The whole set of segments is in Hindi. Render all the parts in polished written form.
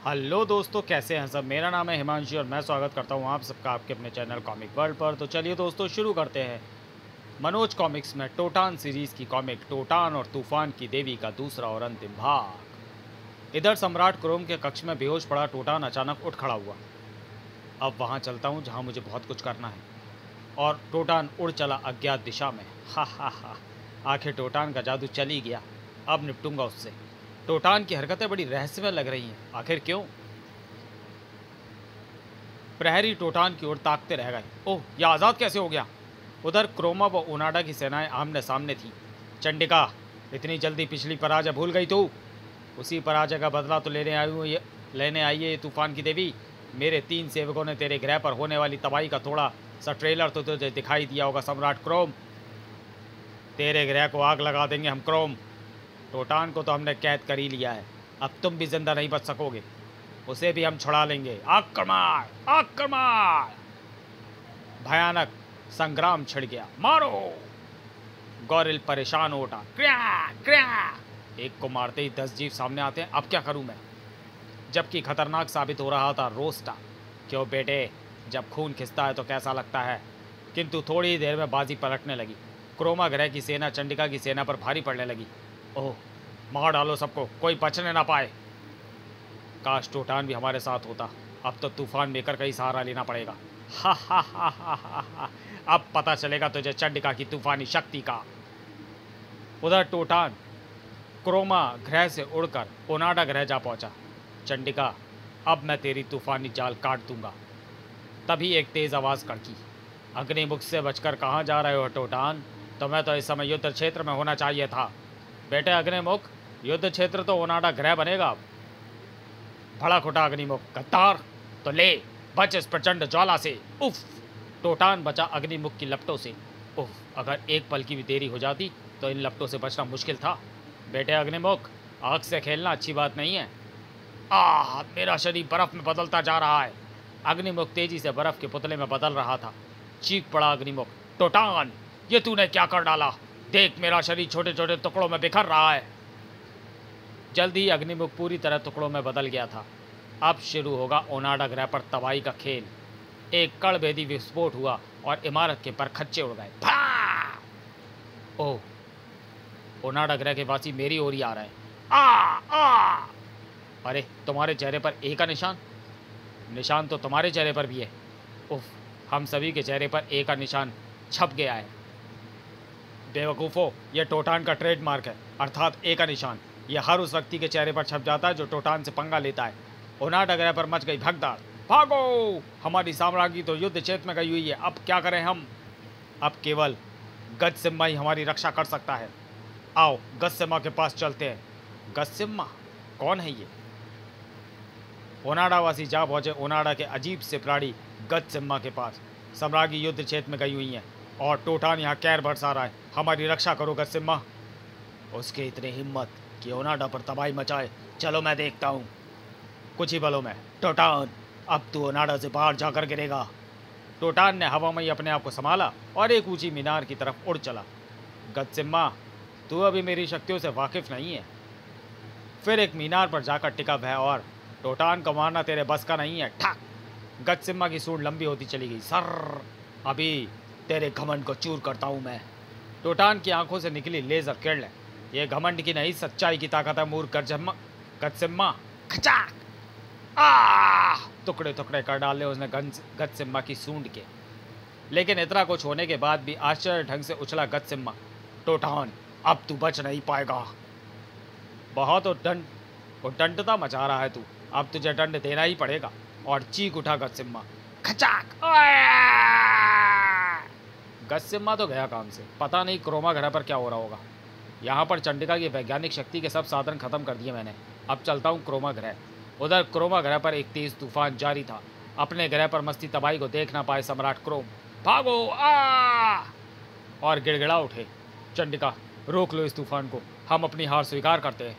हेलो दोस्तों, कैसे हैं सब। मेरा नाम है हिमांशु और मैं स्वागत करता हूं आप सबका आपके अपने चैनल कॉमिक वर्ल्ड पर। तो चलिए दोस्तों, शुरू करते हैं मनोज कॉमिक्स में टोटान सीरीज़ की कॉमिक टोटान और तूफान की देवी का दूसरा और अंतिम भाग। इधर सम्राट क्रोम के कक्ष में बेहोश पड़ा टोटान अचानक उठ खड़ा हुआ। अब वहां चलता हूं जहां मुझे बहुत कुछ करना है। और टोटान उड़ चला अज्ञात दिशा में। हा हा हा, आखिर टोटान का जादू चल ही गया। अब निपटूंगा उससे। टोटान की हरकतें बड़ी रहस्यमय लग रही हैं, आखिर क्यों। प्रहरी टोटान की ओर ताकते रह गए। ओह, यह आज़ाद कैसे हो गया। उधर क्रोमा व ओनाडा की सेनाएं आमने सामने थीं। चंडिका, इतनी जल्दी पिछली पराजय भूल गई तू। उसी पराजय का बदला तो लेने आई है ये तूफान की देवी। मेरे 3 सेवकों ने तेरे ग्रह पर होने वाली तबाही का थोड़ा सा ट्रेलर तो तुझे दिखाई दिया होगा सम्राट क्रोम। तेरे ग्रह को आग लगा देंगे हम क्रोम। टोटान को तो हमने कैद कर ही लिया है, अब तुम भी जिंदा नहीं बच सकोगे। उसे भी हम छुड़ा लेंगे। आक्रमण आक्रमण। भयानक संग्राम छिड़ गया। मारो। गौरिल परेशान हो उठा। क्र्या क्र्या। एक को मारते ही 10 जीव सामने आते हैं। अब क्या करूं मैं। जबकि खतरनाक साबित हो रहा था रोस्टा। क्यों बेटे, जब खून खिंचता है तो कैसा लगता है। किंतु थोड़ी ही देर में बाजी पलटने लगी। क्रोमा ग्रह की सेना चंडिका की सेना पर भारी पड़ने लगी। ओह, मार डालो सबको, कोई बचने ना पाए। काश टोटान भी हमारे साथ होता। अब तो तूफान मेकर का ही सहारा लेना पड़ेगा। हा हा हा हा हा हा। अब पता चलेगा तुझे चंडिका की तूफानी शक्ति का। उधर टोटान क्रोमा ग्रह से उड़कर ओनाडा ग्रह जा पहुंचा। चंडिका, अब मैं तेरी तूफानी जाल काट दूंगा। तभी एक तेज आवाज कड़की। अग्निमुख से बचकर कहाँ जा रहे हो टोटान। तुम्हें तो इस समय युद्ध क्षेत्र में होना चाहिए था। बेटे अग्निमुख, युद्ध क्षेत्र तो ओनाडा ग्रह बनेगा। भड़क उठा अग्निमुख। गद्दार, तो ले बच इस प्रचंड ज्वाला से। उफ। टोटान बचा अग्निमुख की लपटों से। उफ, अगर एक पल की भी देरी हो जाती तो इन लपटों से बचना मुश्किल था। बेटे अग्निमुख, आग से खेलना अच्छी बात नहीं है। मेरा शरीर बर्फ में बदलता जा रहा है। अग्निमुख तेजी से बर्फ के पुतले में बदल रहा था। चीख पड़ा अग्निमुख। टोटान, ये तूने क्या कर डाला। देख, मेरा शरीर छोटे छोटे टुकड़ों में बिखर रहा है। जल्द ही अग्निमुख पूरी तरह टुकड़ों में बदल गया था। अब शुरू होगा ओनाडा ग्रह पर तबाही का खेल। एक कड़भेदी विस्फोट हुआ और इमारत के परखच्चे उड़ गए। ओह, ओनाडा ग्रह के वासी मेरी ओर ही आ रहे हैं। आ अरे, तुम्हारे चेहरे पर ए का निशान। निशान तो तुम्हारे चेहरे पर भी है। उफ, हम सभी के चेहरे पर ए का निशान छप गया है। बेवकूफ़ो, यह टोटान का ट्रेडमार्क है, अर्थात ए का निशान। यह हर उस व्यक्ति के चेहरे पर छप जाता है जो टोटान से पंगा लेता है। ओनाडा ग्रह पर मच गई भगदड़। भागो, हमारी साम्राज्ञी तो युद्ध क्षेत्र में गई हुई है। अब क्या करें हम। अब केवल गजसिम्हा ही हमारी रक्षा कर सकता है। आओ गजसिम्हा के पास चलते हैं। गजसिम्हा कौन है ये। ओनाडावासी जा पहुंचे ओनाडा के अजीब से प्राणी गजसिम्हा के पास। साम्राज्ञी युद्ध क्षेत्र में गई हुई हैं और टोटान यहाँ कैर बरसा रहा है। हमारी रक्षा करो गजसिम्हा। उसके इतनी हिम्मत कि ओनाडा पर तबाही मचाए। चलो मैं देखता हूँ। कुछ ही पलों में टोटान, अब तू ओनाडा से बाहर जाकर गिरेगा। टोटान ने हवा में ही अपने आप को संभाला और एक ऊंची मीनार की तरफ उड़ चला। गजसिम्हा, तू अभी मेरी शक्तियों से वाकिफ नहीं है। फिर एक मीनार पर जाकर टिका वह और टोटान को मारना तेरे बस का नहीं है। ठक। गजसिम्हा की सूंड लंबी होती चली गई। सर, अभी तेरे घमंड को चूर करता हूँ मैं। टोटान की आंखों से निकली लेजर किरण। ये घमंड की नहीं, सच्चाई की ताकत है मूर्ख गजसिम्हा। खचाक। टुकड़े टुकड़े कर डाले उसने गजसिम्हा की सूंड के। लेकिन इतना कुछ होने के बाद भी आश्चर्य ढंग से उछला गजसिम्हा। टोटान, अब तू बच नहीं पाएगा। बहुत उद्दंडता मचा रहा है तू। अब तुझे दंड देना ही पड़ेगा। और चीख उठा गजसिम्हा। खचाक। गजसिम्हा तो गया काम से। पता नहीं क्रोमा ग्रह पर क्या हो रहा होगा। यहाँ पर चंडिका की वैज्ञानिक शक्ति के सब साधन खत्म कर दिए मैंने। अब चलता हूँ क्रोमा ग्रह। उधर क्रोमा ग्रह पर एक तेज तूफान जारी था। अपने ग्रह पर मस्ती तबाही को देख ना पाए सम्राट क्रोम भागो और गिड़गिड़ा उठे। चंडिका, रोक लो इस तूफान को, हम अपनी हार स्वीकार करते हैं।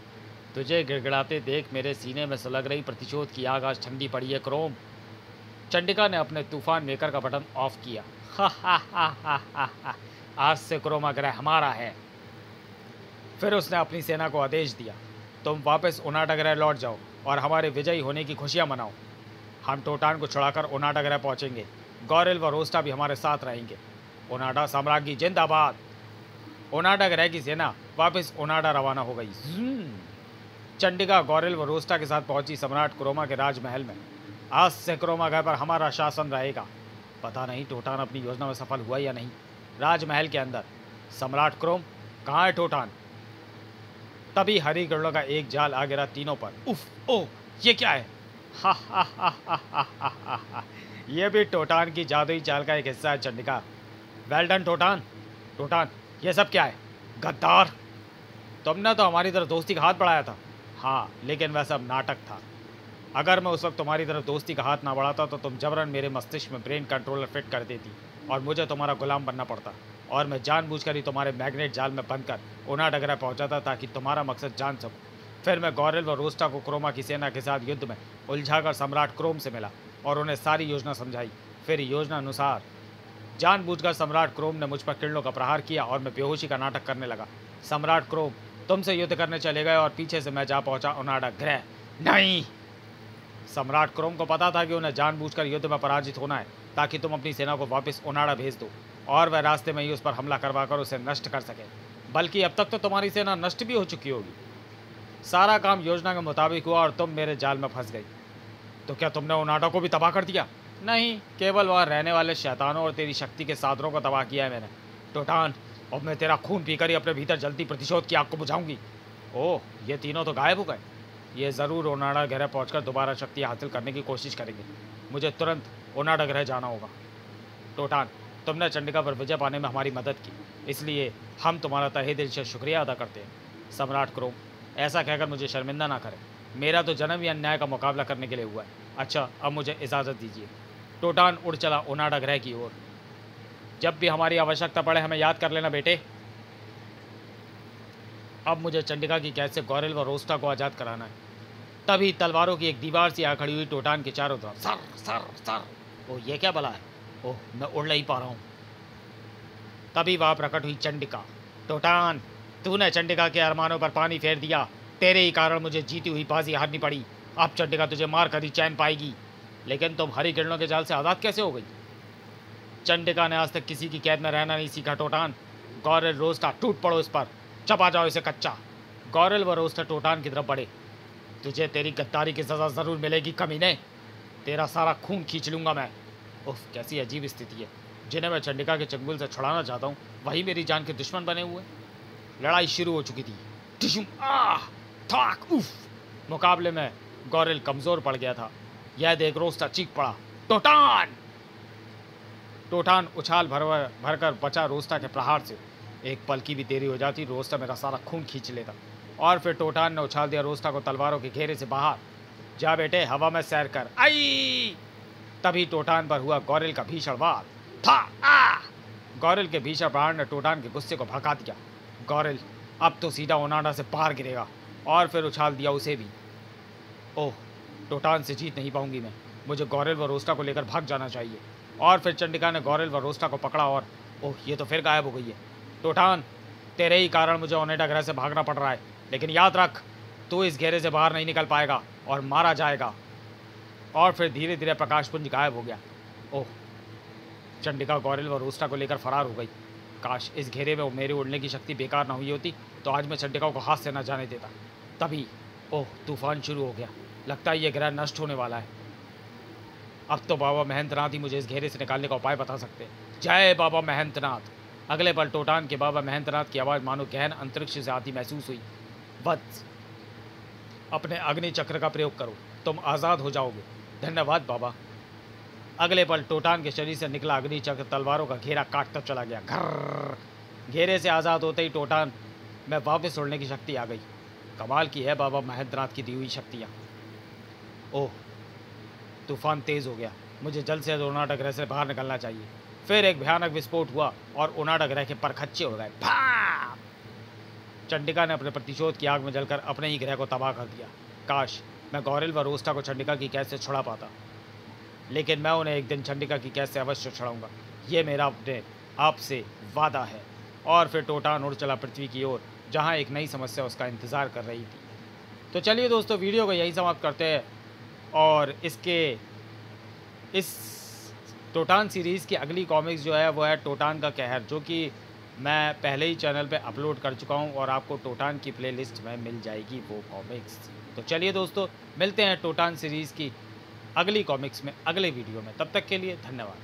तुझे गिड़गिड़ाते देख मेरे सीने में सुलग रही प्रतिशोध की आग आज ठंडी पड़ी है क्रोम। चंडिका ने अपने तूफान मेकर का बटन ऑफ किया। आज से क्रोमा ग्रह हमारा है। फिर उसने अपनी सेना को आदेश दिया, तुम वापस ओनाडा ग्रह लौट जाओ। और हमारे विजयी होने की खुशियाँ मनाओ। हम टोटान को छुड़ाकर ओनाडा ग्रह पहुँचेंगे। गौरेल व रोस्टा भी हमारे साथ रहेंगे। ओनाडा साम्राज्य जिंदाबाद। ओनाडा ग्रह की सेना वापस ओनाडा रवाना हो गई। चंडिका गौरेल व रोस्टा के साथ पहुंची सम्राट क्रोमा के राजमहल में। आज से क्रोमा ग्रह पर हमारा शासन रहेगा। पता नहीं टोटान अपनी योजना में सफल हुआ या नहीं। राजमहल के अंदर सम्राट क्रोम, कहाँ है टोटान? तभी हरी गरुड़ों का एक जाल आ गिरा तीनों पर। उफ ओ, ये क्या है? हा हा हा हा हा हा हा। ये भी टोटान की जादुई चाल का एक हिस्सा है चंडिका। Well done Totan. टोटान, ये सब क्या है? गद्दार, तुमने तो हमारी तरफ दोस्ती का हाथ बढ़ाया था। हाँ, लेकिन वह सब नाटक था। अगर मैं उस वक्त तुम्हारी तरफ दोस्ती का हाथ ना बढ़ाता तो तुम जबरन मेरे मस्तिष्क में ब्रेन कंट्रोलर फिट कर देती और मुझे तुम्हारा गुलाम बनना पड़ता, और मैं जानबूझकर ही तुम्हारे मैग्नेट जाल में बंद कर ओनाडा ग्रह पहुंचाता ताकि तुम्हारा मकसद जान सकूं। फिर मैं गौरेल व रोस्टा को क्रोमा की सेना के साथ युद्ध में उलझाकर सम्राट क्रोम से मिला और उन्हें सारी योजना समझाई। फिर योजना अनुसार जानबूझकर सम्राट क्रोम ने मुझ पर किरणों का प्रहार किया और मैं बेहोशी का नाटक करने लगा। सम्राट क्रोम तुमसे युद्ध करने चले गए और पीछे से मैं जा पहुंचा ओनाडा ग्रह। नहीं, सम्राट क्रोम को पता था कि उन्हें जानबूझकर युद्ध में पराजित होना है ताकि तुम अपनी सेना को वापस ओनाडा भेज दो और वह रास्ते में ही उस पर हमला करवाकर उसे नष्ट कर सके। बल्कि अब तक तो तुम्हारी सेना नष्ट भी हो चुकी होगी। सारा काम योजना के मुताबिक हुआ और तुम मेरे जाल में फंस गई। तो क्या तुमने ओनाडा को भी तबाह कर दिया? नहीं, केवल वहाँ रहने वाले शैतानों और तेरी शक्ति के साधनों को तबाह किया है मैंने। टोटान, अब मैं तेरा खून पीकर ही अपने भीतर जल्दी प्रतिशोध की आग को बुझाऊंगी। ओह, ये तीनों तो गायब हो गए। ये ज़रूर ओनाडा ग्रह पहुंचकर दोबारा शक्ति हासिल करने की कोशिश करेंगे। मुझे तुरंत ओनाडा ग्रह जाना होगा। टोटान, तुमने चंडिका पर विजय पाने में हमारी मदद की, इसलिए हम तुम्हारा तहे दिल से शुक्रिया अदा करते हैं। सम्राट क्रोम, ऐसा कहकर मुझे शर्मिंदा ना करें। मेरा तो जन्म ही अन्याय का मुकाबला करने के लिए हुआ है। अच्छा, अब मुझे इजाज़त दीजिए। टोटान उड़ चला ओनाडा ग्रह की ओर। जब भी हमारी आवश्यकता पड़े हमें याद कर लेना बेटे। अब मुझे चंडिका की कैद से गौरेल व रोस्टा को आज़ाद कराना है। तभी तलवारों की एक दीवार सी आ खड़ी हुई टोटान के चारों तरफ। Sir sir sir. ओह, ये क्या भला है? ओह, मैं उड़ नहीं पा रहा हूँ। तभी वहाँ प्रकट हुई चंडिका। टोटान, तूने चंडिका के अरमानों पर पानी फेर दिया। तेरे ही कारण मुझे जीती हुई बाजी हारनी पड़ी। अब चंडिका तुझे मार कर ही चैन पाएगी। लेकिन तुम हरी किरणों के जाल से आज़ाद कैसे हो गई? चंडिका ने आज तक किसी की कैद में रहना नहीं सीखा टोटान। गौरेल रोस्टा, टूट पड़ो इस पर, चबा जाओ इसे कच्चा। गौरेल व रोस्टा टोटान की तरफ बढ़े। तुझे तेरी गद्दारी की सज़ा ज़रूर मिलेगी कमीने। तेरा सारा खून खींच लूँगा मैं। उफ, कैसी अजीब स्थिति है। जिन्हें मैं चंडिका के चंगुल से छुड़ाना चाहता हूँ वही मेरी जान के दुश्मन बने हुए। लड़ाई शुरू हो चुकी थी। टिशुम, आह, थाक, उफ। मुकाबले में गौरेल कमज़ोर पड़ गया था। यह देख रोस्टा चीख पड़ा, टोटान। टोटान उछाल भरकर बचा रोस्टा के प्रहार से। एक पल की भी देरी हो जाती रोस्टा मेरा सारा खून खींच लेता। और फिर टोटान ने उछाल दिया रोस्टा को तलवारों के घेरे से बाहर। जा बेटे, हवा में सैर कर। आई! तभी टोटान पर हुआ गौरेल का भीषण वार। था आ! गौरेल के भीषण प्रहार ने टोटान के गुस्से को भड़का दिया। गौरेल अब तो सीधा ओनाडा से बाहर गिरेगा। और फिर उछाल दिया उसे भी। ओह, टोटान से जीत नहीं पाऊंगी मैं। मुझे गौरेल व रोस्टा को लेकर भाग जाना चाहिए। और फिर चंडिका ने गौरेल व रोस्टा को पकड़ा और ओह, ये तो फिर गायब हो गई है। टोटान, तेरे ही कारण मुझे ओनेडा ग्रह से भागना पड़ रहा है, लेकिन याद रख, तू इस घेरे से बाहर नहीं निकल पाएगा और मारा जाएगा। और फिर धीरे धीरे प्रकाशपुंज गायब हो गया। ओह, चंडिका गौरेल व रोस्टा को लेकर फरार हो गई। काश इस घेरे में मेरी उड़ने की शक्ति बेकार ना हुई होती तो आज मैं चंडिका को हाथ से न जाने देता। तभी ओह, तूफान शुरू हो गया। लगता है ये ग्रह नष्ट होने वाला है। अब तो बाबा महंतनाथ ही मुझे इस घेरे से निकालने का उपाय बता सकते हैं। जय बाबा महंतनाथ। अगले पल टोटान के बाबा महंतनाथ की आवाज़ मानो गहन अंतरिक्ष से आती महसूस हुई। वत्स, अपने अग्नि चक्र का प्रयोग करो, तुम आज़ाद हो जाओगे। धन्यवाद बाबा। अगले पल टोटान के शरीर से निकला अग्नि चक्र तलवारों का घेरा काटता चला गया। घर घेरे से आज़ाद होते ही टोटान में वापस उड़ने की शक्ति आ गई। कमाल की है बाबा महंतनाथ की दी हुई शक्तियाँ। ओह, तूफान तेज़ हो गया। मुझे जल्द से जल्द ओनाडा ग्रह से बाहर निकलना चाहिए। फिर एक भयानक विस्फोट हुआ और ओनाडा ग्रह के परखच्चे हो गए। भाप! चंडिका ने अपने प्रतिशोध की आग में जलकर अपने ही ग्रह को तबाह कर दिया। काश मैं गौरेल व रोस्टा को चंडिका की कैद से छुड़ा पाता, लेकिन मैं उन्हें एक दिन चंडिका की कैद से अवश्य छुड़ाऊंगा। ये मेरा अपने आप से वादा है। और फिर टोटान उड़ चला पृथ्वी की ओर, जहाँ एक नई समस्या उसका इंतजार कर रही थी। तो चलिए दोस्तों, वीडियो को यहीं समाप्त करते हैं और इस टोटान सीरीज़ की अगली कॉमिक्स जो है वो है टोटान का कहर, जो कि मैं पहले ही चैनल पे अपलोड कर चुका हूँ और आपको टोटान की प्लेलिस्ट में मिल जाएगी वो कॉमिक्स। तो चलिए दोस्तों, मिलते हैं टोटान सीरीज़ की अगली कॉमिक्स में अगले वीडियो में। तब तक के लिए धन्यवाद।